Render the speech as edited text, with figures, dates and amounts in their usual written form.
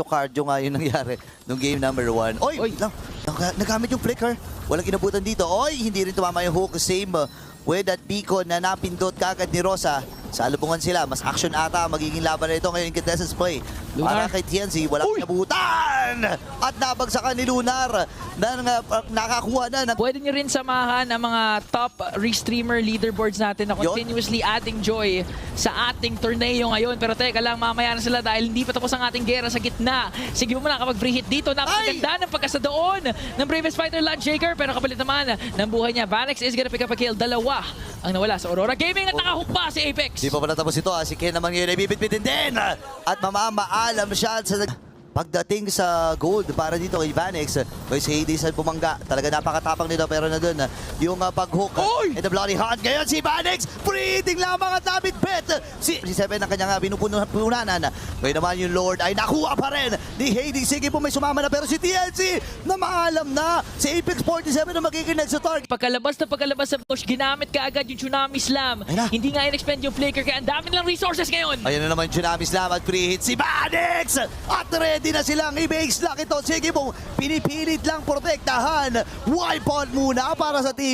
Cardio nga yung nangyari nung game number 1. Oy! Oy. Lang, nagamit yung flicker. Walang kinabutan dito. Oy! Hindi rin tumama yung hook. Same with that beacon na napindot kagad ni Rosa. Sa alubungan sila. Mas action ata magiging laban na ito ngayon yung contestants play. Para Lunar. kay TNC, walang kinabutan! At nabagsakan ni Lunar na nakakuha na ng Pwede nyo rin samahan ang mga top restreamer leaderboards natin na continuously adding joy sa ating torneo ngayon. Pero teka lang, mamaya na sila dahil hindi pa tapos ang ating gera sa gitna. Sige mo na kapag free hit dito. Napakaganda ng pagkasa doon ng Bravest Fighter Land Shaker. Pero kapalit naman ng buhay niya. Vanex is gonna pick up a kill. Dalawa ang nawala sa Aurora Gaming at nakahook pa si Apex. Di pa pala tapos ito. Si Ken naman ngayon ay bibit-bitin din. At mamamaalam siya sa pagdating sa gold para dito kay Vanex. Kaya si Hades ay bumangga. Talaga napakatapang nito pero na dun yung pag-hook. And the bloody hunt. Ngayon si Vanex breathing lamang at David Bet. Si Seven ang kanyang pinupunanan. Ngayon naman yung Lord ay nakuha pa rin ni Hades. Sige po may sumama na pero si TNC na maalam na si Apex 47 na magiging next sa target. Pagkalabas sa push, ginamit ka agad yung Tsunami Slam. Hindi nga in-expend yung flicker kaya ang dami nilang resources ngayon. Ayan na naman yung Tsunami Slam at free hit si Vanex. At ready na silang i-base lock ito. Sige po, pinipilit lang protektahan. Wipe out muna para sa team.